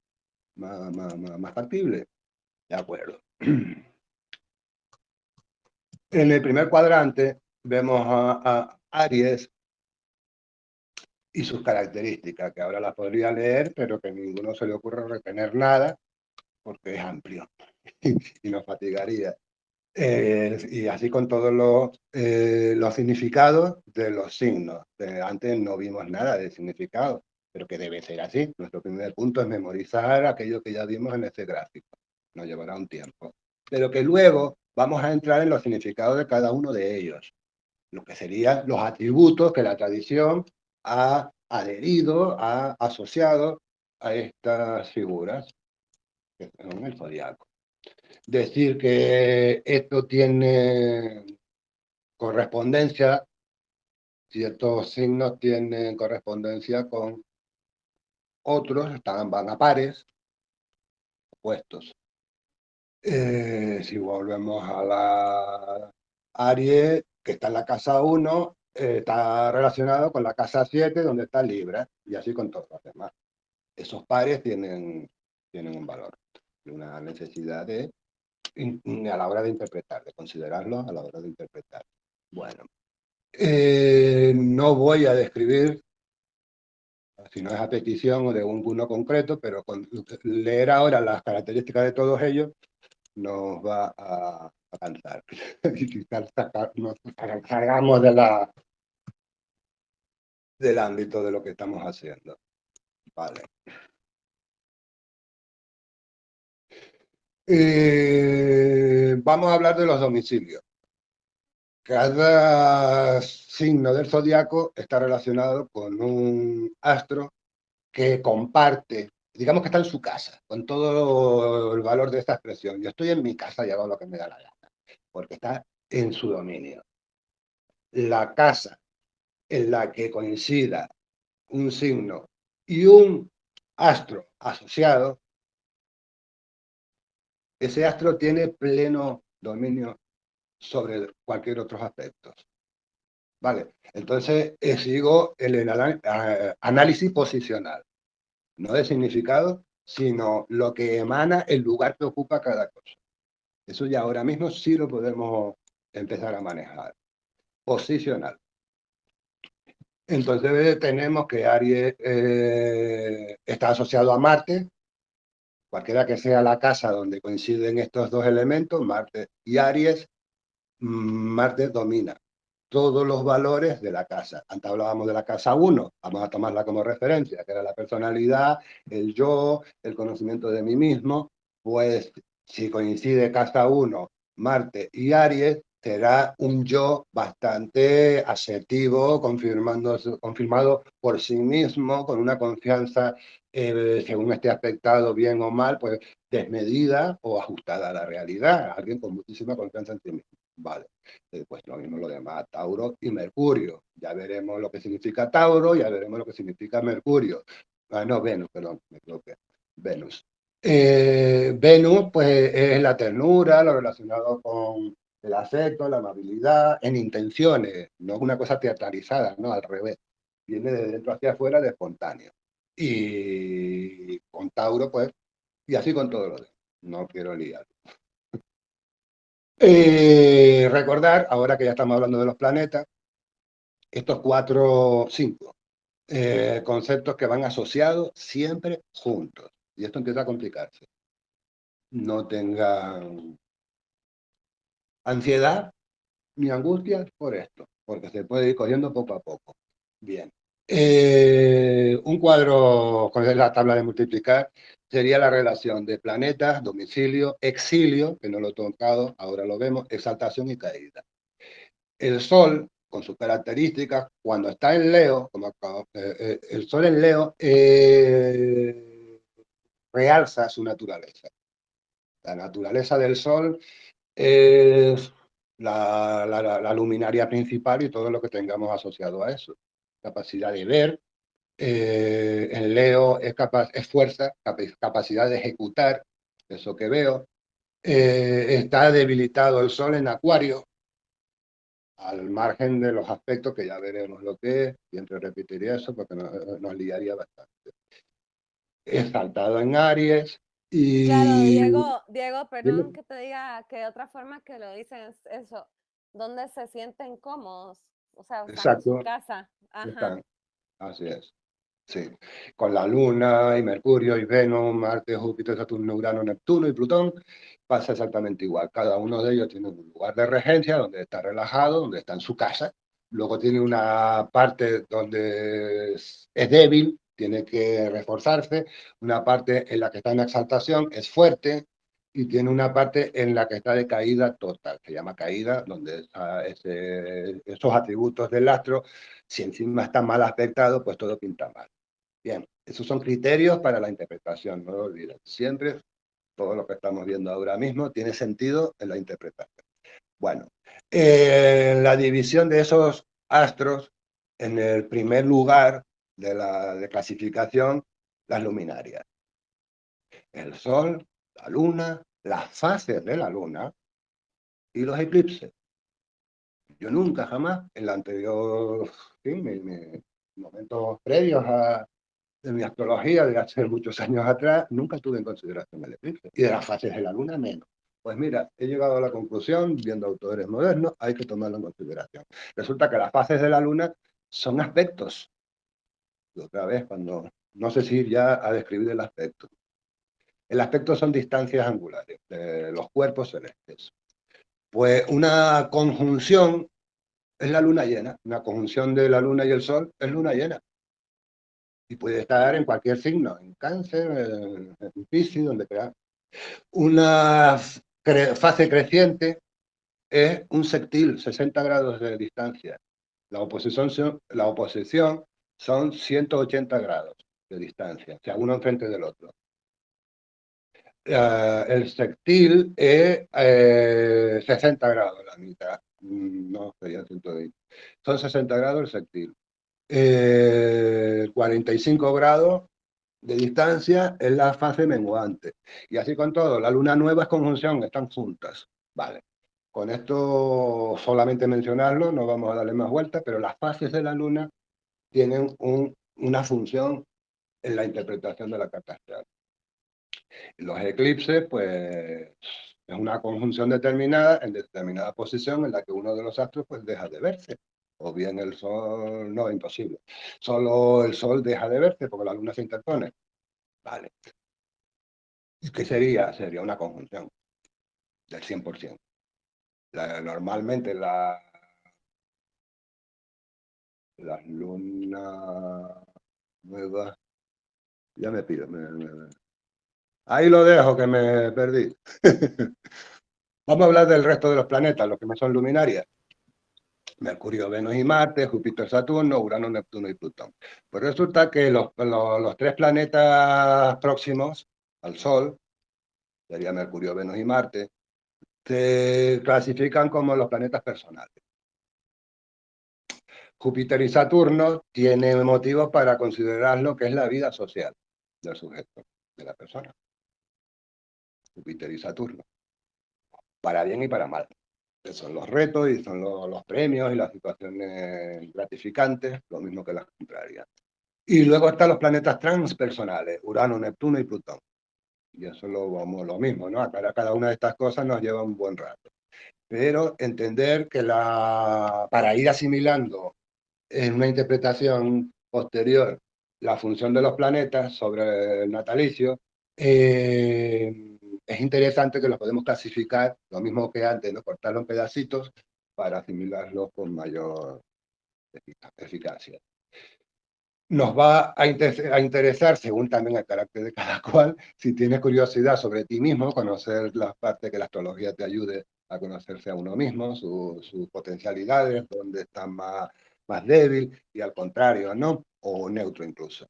factible. De acuerdo. En el primer cuadrante vemos a Aries y sus características, que ahora las podría leer, pero que a ninguno se le ocurre retener nada, porque es amplio y nos fatigaría. Y así con todos los significados de los signos. Antes no vimos nada de significado, pero que debe ser así. Nuestro primer punto es memorizar aquello que ya vimos en ese gráfico. Nos llevará un tiempo. Pero que luego vamos a entrar en los significados de cada uno de ellos, lo que serían los atributos que la tradición ha adherido, ha asociado a estas figuras, que son el zodiaco. Decir que esto tiene correspondencia, ciertos signos tienen correspondencia con otros, van a pares, opuestos. Si volvemos a la Aries, que está en la casa 1, está relacionado con la casa 7, donde está Libra, y así con todos los demás. Esos pares tienen un valor, una necesidad a la hora de interpretar, de considerarlo a la hora de interpretar. Bueno, no voy a describir si no es a petición o de uno concreto, pero con leer ahora las características de todos ellos nos va a cansar. Y quizás nos salgamos del ámbito de lo que estamos haciendo. Vale. Vamos a hablar de los domicilios. Cada signo del zodiaco está relacionado con un astro que comparte, digamos que está en su casa, con todo el valor de esta expresión. Yo estoy en mi casa y hago lo que me da la gana, porque está en su dominio. La casa en la que coincida un signo y un astro asociado, ese astro tiene pleno dominio sobre cualquier otro aspecto. Vale, entonces sigo el análisis posicional, no de significado, sino lo que emana el lugar que ocupa cada cosa. Eso ya ahora mismo sí lo podemos empezar a manejar. Posicional. Entonces tenemos que Aries está asociado a Marte, cualquiera que sea la casa donde coinciden estos dos elementos, Marte y Aries, Marte domina todos los valores de la casa. Antes hablábamos de la casa 1, vamos a tomarla como referencia, que era la personalidad, el yo, el conocimiento de mí mismo. Pues si coincide casa 1, Marte y Aries, será un yo bastante asertivo, confirmado por sí mismo, con una confianza, según esté aspectado bien o mal, pues desmedida o ajustada a la realidad. Alguien con muchísima confianza en sí mismo. Vale. Pues lo mismo lo demás, Tauro y Mercurio. Ya veremos lo que significa Tauro, ya veremos lo que significa Mercurio. No, Venus, perdón, me equivoqué. Venus. Venus, pues es la ternura, lo relacionado con el afecto, la amabilidad, en intenciones, no es una cosa teatralizada, no, al revés. Viene de dentro hacia afuera, de espontáneo. Y con Tauro, pues, y así con todo lo demás. No quiero liar. Recordar, ahora que ya estamos hablando de los planetas, estos 5 conceptos que van asociados siempre juntos. Y esto empieza a complicarse. No tengan ansiedad ni angustias por esto, porque se puede ir cogiendo poco a poco. Bien. Un cuadro con la tabla de multiplicar sería la relación de planetas, domicilio, exilio, que no lo he tocado, ahora lo vemos, exaltación y caída. El Sol, con sus características, cuando está en Leo, el Sol en Leo realza su naturaleza. La naturaleza del Sol es la luminaria principal y todo lo que tengamos asociado a eso. Capacidad de ver, en Leo es fuerza, capacidad de ejecutar eso que veo. Está debilitado el Sol en Acuario, al margen de los aspectos que ya veremos lo que es, siempre repetiría eso porque nos liaría bastante. Exaltado en Aries Claro, y... Diego, perdón que te diga que otra forma que lo dicen es eso, donde se sienten cómodos, o sea, están en su Exacto, casa. Ajá. están, así es. Sí, con la Luna y Mercurio y Venus, Marte, Júpiter, Saturno, Urano, Neptuno y Plutón, pasa exactamente igual. Cada uno de ellos tiene un lugar de regencia donde está relajado, donde está en su casa. Luego tiene una parte donde es débil, tiene que reforzarse. Una parte en la que está en exaltación, es fuerte. Y tiene una parte en la que está de caída total. Se llama caída, donde esos atributos del astro, si encima está mal aspectado, pues todo pinta mal. Bien, esos son criterios para la interpretación, no lo olviden. Siempre todo lo que estamos viendo ahora mismo tiene sentido en la interpretación. Bueno, la división de esos astros, en el primer lugar de la clasificación, las luminarias. El Sol, la Luna, las fases de la Luna y los eclipses. Yo nunca, jamás, en la anterior, momentos previos de mi astrología de hace muchos años atrás, nunca tuve en consideración el eclipse. Y de las fases de la luna, menos. Pues mira, he llegado a la conclusión, viendo autores modernos, hay que tomarlo en consideración. Resulta que las fases de la luna son aspectos. otra vez, cuando no sé si ir ya a describir el aspecto. El aspecto son distancias angulares de los cuerpos celestes. Pues una conjunción es la luna llena. Una conjunción de la luna y el sol es luna llena. Y puede estar en cualquier signo, en Cáncer, en Piscis, donde sea. Una fase creciente es un sextil, 60 grados de distancia. La oposición son 180 grados de distancia, o sea, uno enfrente del otro. El sextil es 60 grados, la mitad. No, sería 120. Son 60 grados el sextil. 45 grados de distancia es la fase menguante. Y así con todo, la luna nueva es conjunción, están juntas. Vale. Con esto solamente mencionarlo, no vamos a darle más vueltas, pero las fases de la luna tienen una función en la interpretación de la carta astral. Los eclipses, pues, es una conjunción determinada en determinada posición en la que uno de los astros pues deja de verse. O bien el sol, no, imposible. Solo el sol deja de verse porque la luna se interpone. Vale. ¿Qué sería? Sería una conjunción del 100%. Normalmente las lunas nuevas, ya me pido, ahí lo dejo que me perdí. Vamos a hablar del resto de los planetas, los que no son luminarias. Mercurio, Venus y Marte, Júpiter, Saturno, Urano, Neptuno y Plutón. Pues resulta que los tres planetas próximos al Sol, sería Mercurio, Venus y Marte, se clasifican como los planetas personales. Júpiter y Saturno tienen motivos para considerar lo que es la vida social del sujeto, de la persona. Júpiter y Saturno. Para bien y para mal. Que son los retos y son los premios y las situaciones gratificantes, lo mismo que las contrarias. Y luego están los planetas transpersonales, Urano, Neptuno y Plutón. Y eso es lo mismo, ¿no? Cada una de estas cosas nos lleva un buen rato. Pero entender que para ir asimilando en una interpretación posterior la función de los planetas sobre el natalicio, es interesante que los podemos clasificar, lo mismo que antes, ¿no? Cortarlo en pedacitos para asimilarlos con mayor eficacia. Nos va a interesar, según también el carácter de cada cual, si tienes curiosidad sobre ti mismo, conocer las partes que la astrología te ayude a conocerse a uno mismo, sus potencialidades, dónde está más débil y al contrario, ¿no? O neutro incluso.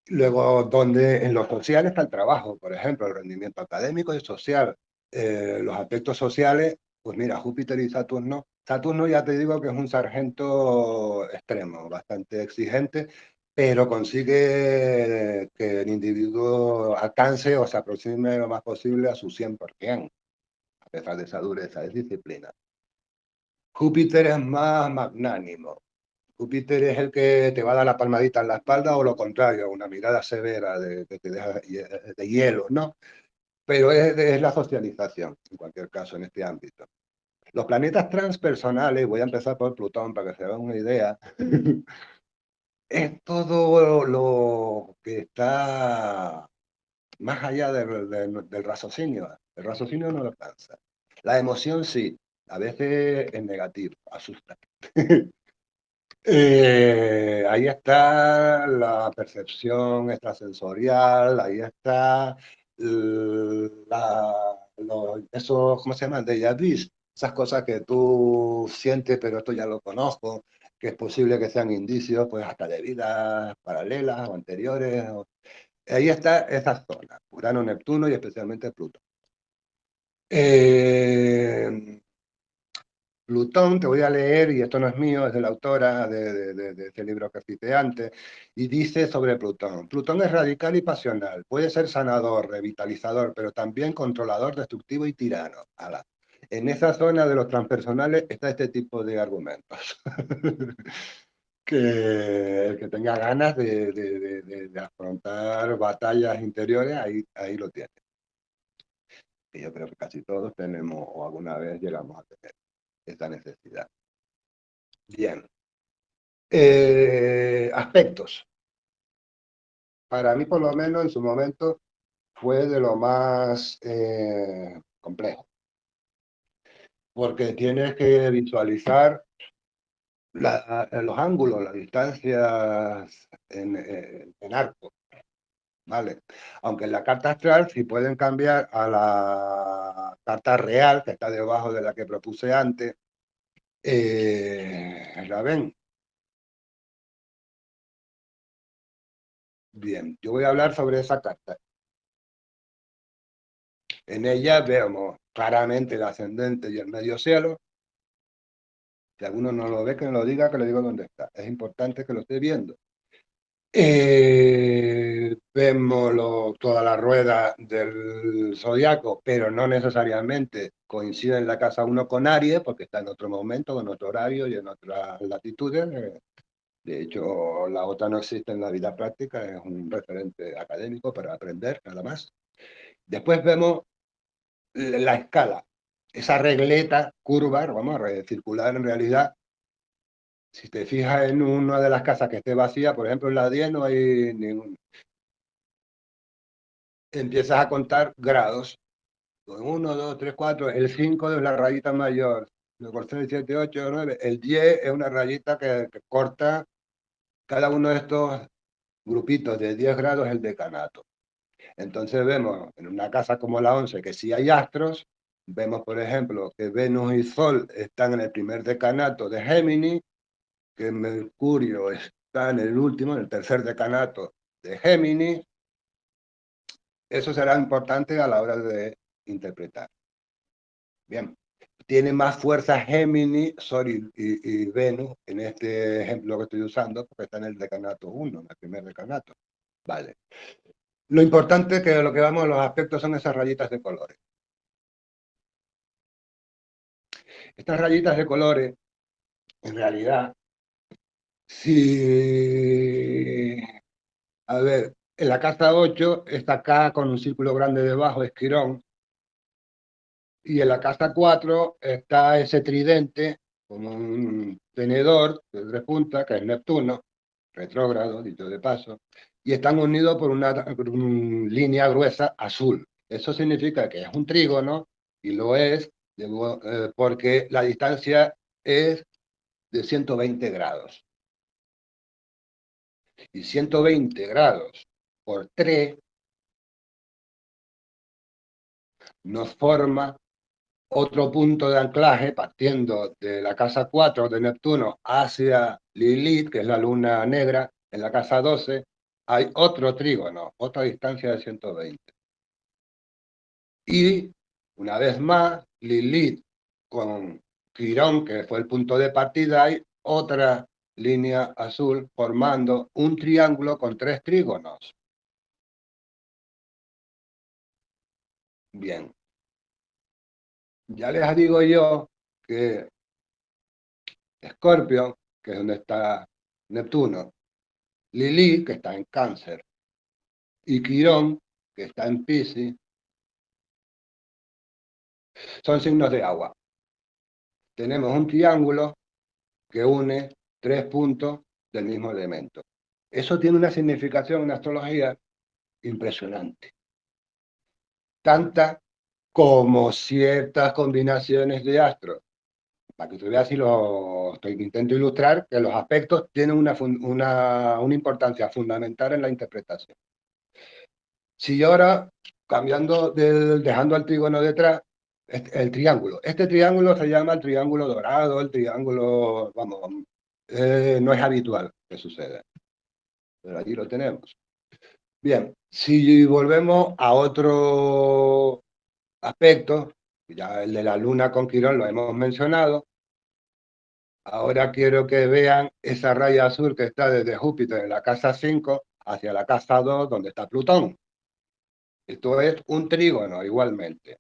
Luego, donde en lo social está el trabajo, por ejemplo, el rendimiento académico y social. Los aspectos sociales, pues mira, Júpiter y Saturno. Saturno ya te digo que es un sargento extremo, bastante exigente, pero consigue que el individuo alcance o se aproxime lo más posible a su 100%, a pesar de esa dureza, es disciplina. Júpiter es más magnánimo. Júpiter es el que te va a dar la palmadita en la espalda o lo contrario, una mirada severa que te deja de hielo, ¿no? Pero es la socialización, en cualquier caso, en este ámbito. Los planetas transpersonales, voy a empezar por Plutón para que se hagan una idea, es todo lo que está más allá del raciocinio. El raciocinio no lo alcanza. La emoción sí, a veces es negativo, asusta. Ahí está la percepción extrasensorial, ahí está eso, ¿cómo se llama? Déjà vu, esas cosas que tú sientes, pero esto ya lo conozco, que es posible que sean indicios, pues hasta de vidas paralelas o anteriores. Ahí está esa zona, Urano, Neptuno y especialmente Plutón. Plutón, te voy a leer, y esto no es mío, es de la autora de este libro que cité antes, y dice sobre Plutón. Plutón es radical y pasional, puede ser sanador, revitalizador, pero también controlador, destructivo y tirano. Ala. En esa zona de los transpersonales está este tipo de argumentos. Que el que tenga ganas de afrontar batallas interiores, ahí lo tiene. Y yo creo que casi todos tenemos, o alguna vez llegamos a tener esta necesidad. Bien. Aspectos. para mí por lo menos en su momento fue de lo más complejo, porque tienes que visualizar los ángulos, las distancias en arco, ¿vale? Aunque en la carta astral sí pueden cambiar a la carta real, que está debajo de la que propuse antes. ¿La ven? Bien, yo voy a hablar sobre esa carta. En ella vemos claramente el ascendente y el medio cielo. Si alguno no lo ve, que me lo diga, que le digo dónde está. Es importante que lo esté viendo. Vemos toda la rueda del zodiaco, pero no necesariamente coincide en la casa 1 con Aries, porque está en otro momento, en otro horario y en otras latitudes. De hecho, la otra no existe en la vida práctica, es un referente académico para aprender, nada más. Después vemos la escala, esa regleta curva, vamos a circular en realidad. Si te fijas en una de las casas que esté vacía, por ejemplo en la 10 no hay ningún. Empiezas a contar grados. 1, 2, 3, 4, el 5 es la rayita mayor, luego 6, 7, 8, 9, el 10 es una rayita que corta cada uno de estos grupitos de 10 grados el decanato. Entonces vemos en una casa como la 11 que sí hay astros, vemos por ejemplo que Venus y Sol están en el primer decanato de Géminis, que Mercurio está en el último, en el tercer decanato de Géminis. Eso será importante a la hora de interpretar. Bien, tiene más fuerza Géminis, Sol y Venus en este ejemplo que estoy usando, porque está en el decanato 1, en el primer decanato. Vale. Lo importante es que lo que vamos a los aspectos son esas rayitas de colores. Estas rayitas de colores, en realidad, si... A ver, en la casa 8 está acá con un círculo grande debajo, es Quirón, y en la casa 4 está ese tridente, como un tenedor de 3 puntas, que es Neptuno, retrógrado, dicho de paso, y están unidos por una línea gruesa azul. Eso significa que es un trígono, y lo es porque la distancia es de 120 grados. Y 120 grados por 3 nos forma otro punto de anclaje partiendo de la casa 4 de Neptuno hacia Lilith, que es la luna negra, en la casa 12, hay otro trígono, otra distancia de 120. Y una vez más, Lilith con Quirón, que fue el punto de partida, hay otra línea azul formando un triángulo con 3 trígonos. Bien. Ya les digo yo que Escorpio, que es donde está Neptuno, Lilith, que está en Cáncer, y Quirón, que está en Piscis, son signos de agua. Tenemos un triángulo que une 3 puntos del mismo elemento. Eso tiene una significación en astrología impresionante. Tanta como ciertas combinaciones de astros. Para que tú veas si lo intento ilustrar, que los aspectos tienen una importancia fundamental en la interpretación. Si yo ahora, dejando el trígono detrás, el triángulo. Este triángulo se llama el triángulo dorado, el triángulo, vamos, no es habitual que suceda. Pero allí lo tenemos. Bien, si volvemos a otro aspecto, ya el de la luna con Quirón lo hemos mencionado. Ahora quiero que vean esa raya azul que está desde Júpiter en la casa 5 hacia la casa 2 donde está Plutón. Esto es un trígono igualmente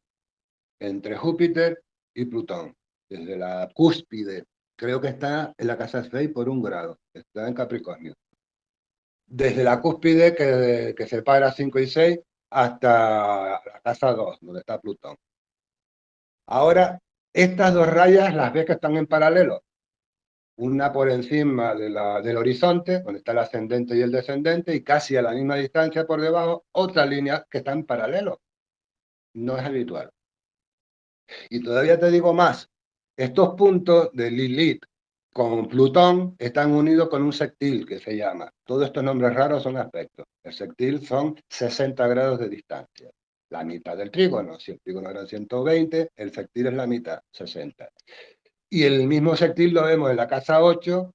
entre Júpiter y Plutón, desde la cúspide. Creo que está en la casa 6 por 1 grado, está en Capricornio. Desde la cúspide que separa 5 y 6 hasta la casa 2, donde está Plutón. Ahora, estas dos rayas las ves que están en paralelo. una por encima del horizonte, donde está el ascendente y el descendente, y casi a la misma distancia por debajo, otras líneas que están paralelos. No es habitual. Y todavía te digo más, estos puntos de Lilith con Plutón están unidos con un sextil que se llama. Todos estos nombres raros son aspectos. El sextil son 60 grados de distancia. La mitad del trígono. Si el trígono era 120, el sextil es la mitad, 60. Y el mismo sextil lo vemos en la casa 8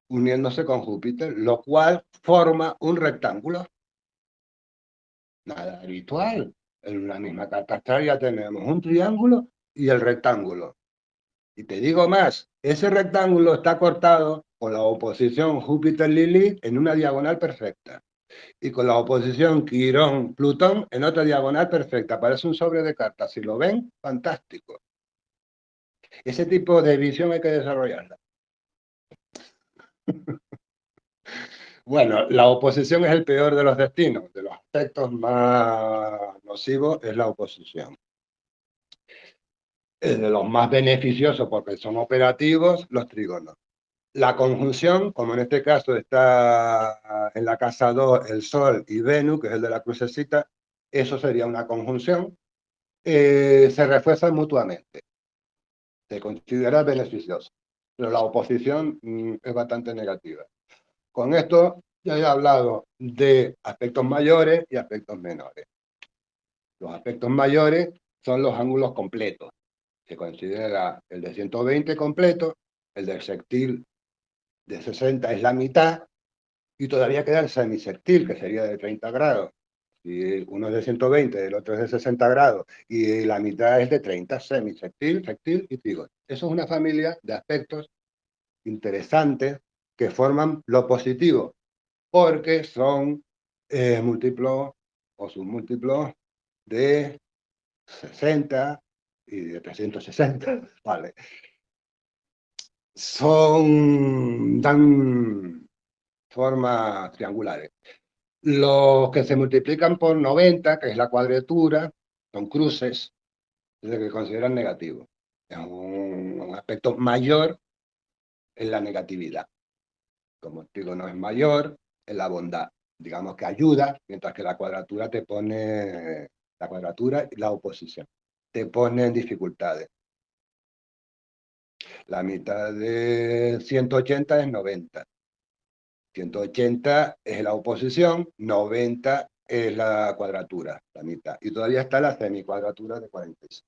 uniéndose con Júpiter, lo cual forma un rectángulo. Nada habitual. En la misma carta astral ya tenemos un triángulo y el rectángulo. Y te digo más, ese rectángulo está cortado con la oposición Júpiter-Lilith en una diagonal perfecta. Y con la oposición Quirón-Plutón en otra diagonal perfecta. Parece un sobre de cartas. Si lo ven, fantástico. Ese tipo de visión hay que desarrollarla. Bueno, la oposición es el peor de los destinos. De los aspectos más nocivos es la oposición. Es de los más beneficiosos porque son operativos los trígonos. La conjunción, como en este caso está en la casa 2 el Sol y Venus, que es el de la crucecita, eso sería una conjunción, se refuerzan mutuamente, se considera beneficioso, pero la oposición es bastante negativa. Con esto ya he hablado de aspectos mayores y aspectos menores. Los aspectos mayores son los ángulos completos. Se considera el de 120 completo, el del sextil de 60 es la mitad, y todavía queda el semisextil, que sería de 30 grados. Si uno es de 120, el otro es de 60 grados, y la mitad es de 30, semisextil, sextil y trígono. Eso es una familia de aspectos interesantes que forman lo positivo, porque son múltiplos o submúltiplos de 60 y de 360, vale. Dan formas triangulares. Los que se multiplican por 90, que es la cuadratura, son cruces, es lo que consideran negativo. Es un aspecto mayor en la negatividad. Como el trígono es mayor, en la bondad. Digamos que ayuda, mientras que la cuadratura te pone, la cuadratura y la oposición, te pone en dificultades. La mitad de 180 es 90. 180 es la oposición, 90 es la cuadratura, la mitad. Y todavía está la semicuadratura de 46,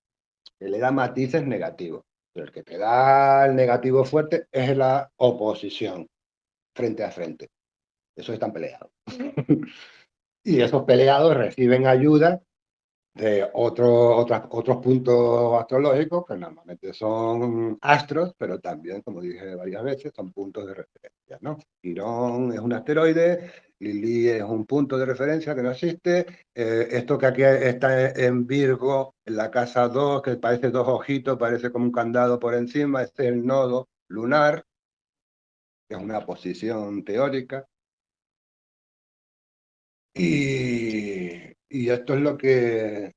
que le da matices negativos. Pero el que te da el negativo fuerte es la oposición, frente a frente. Esos están peleados. Y esos peleados reciben ayuda de otros puntos astrológicos, que normalmente son astros, pero también, como dije varias veces, son puntos de referencia, ¿no? Quirón es un asteroide, Lili es un punto de referencia que no existe, esto que aquí está en Virgo, en la casa 2, que parece dos ojitos, parece como un candado por encima, este es el nodo lunar, que es una posición teórica, y esto es lo que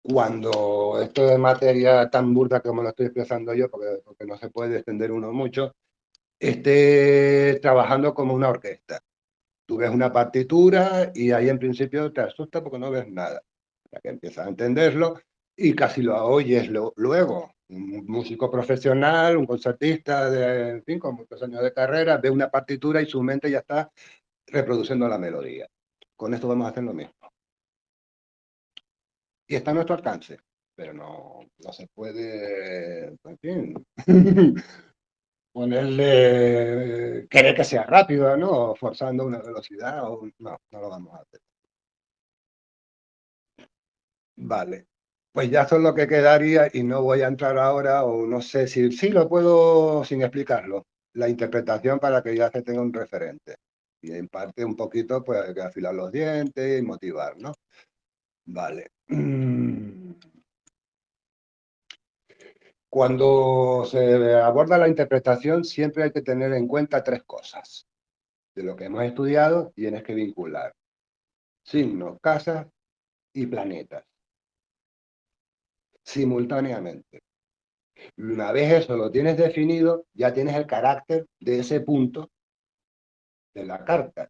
cuando esto es materia tan burda como lo estoy expresando yo, porque no se puede extender uno mucho, esté trabajando como una orquesta. Tú ves una partitura y ahí en principio te asusta porque no ves nada. Hasta que empiezas a entenderlo y casi lo oyes luego. Un músico profesional, un concertista de, en fin, con muchos años de carrera, ve una partitura y su mente ya está reproduciendo la melodía. Con esto vamos a hacer lo mismo. Y está a nuestro alcance, pero no se puede, en fin, ponerle, querer que sea rápido, ¿no? Forzando una velocidad, no lo vamos a hacer. Vale, pues ya son lo que quedaría y no voy a entrar ahora, o no sé si sí lo puedo sin explicarlo, la interpretación para que ya se tenga un referente. Y en parte un poquito, pues hay que afilar los dientes y motivar, ¿no? Vale. Cuando se aborda la interpretación, siempre hay que tener en cuenta tres cosas. De lo que hemos estudiado, tienes que vincular signos, casas y planetas simultáneamente. Una vez eso lo tienes definido, ya tienes el carácter de ese punto de la carta.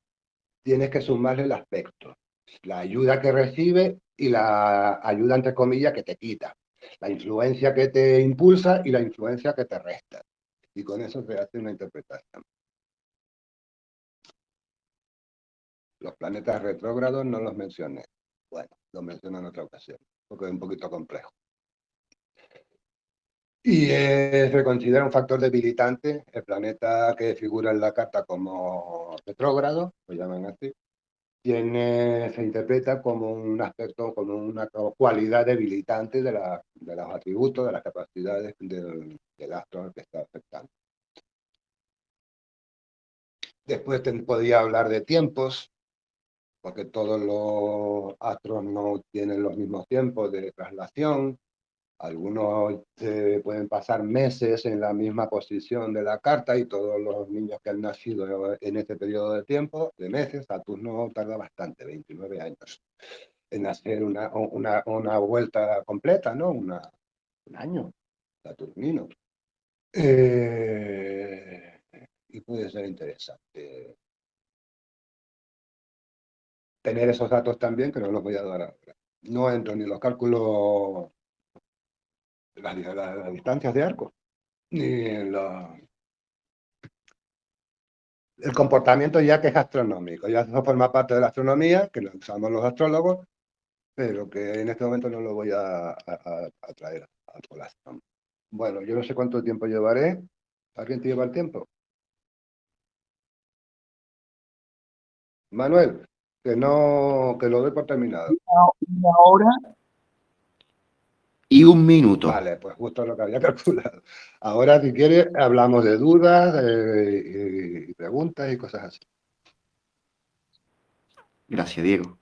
Tienes que sumarle el aspecto, la ayuda que recibe y la ayuda, entre comillas, que te quita, la influencia que te impulsa y la influencia que te resta. Y con eso se hace una interpretación. Los planetas retrógrados no los mencioné. Bueno, los menciono en otra ocasión, porque es un poquito complejo. Y se considera un factor debilitante el planeta que figura en la carta como retrógrado, lo llaman así, se interpreta como un aspecto, como una cualidad debilitante de los atributos, de las capacidades del astro que está afectando. Después podía hablar de tiempos, porque todos los astros no tienen los mismos tiempos de traslación. Algunos pueden pasar meses en la misma posición de la carta y todos los niños que han nacido en este periodo de tiempo, de meses, Saturno tarda bastante, 29 años, en hacer una vuelta completa, ¿no? Un año saturnino. Y puede ser interesante tener esos datos también, que no los voy a dar ahora. No entro ni en los cálculos, las distancias de arco, ni en el comportamiento ya que es astronómico. Ya eso forma parte de la astronomía, que lo usamos los astrólogos, pero que en este momento no lo voy a traer a colación. Bueno, yo no sé cuánto tiempo llevaré. ¿Alguien te lleva el tiempo? Manuel, que lo doy por terminado. 1 hora y 1 minuto. Vale, pues justo lo que había calculado. Ahora, si quieres, hablamos de dudas y preguntas y cosas así. Gracias, Diego.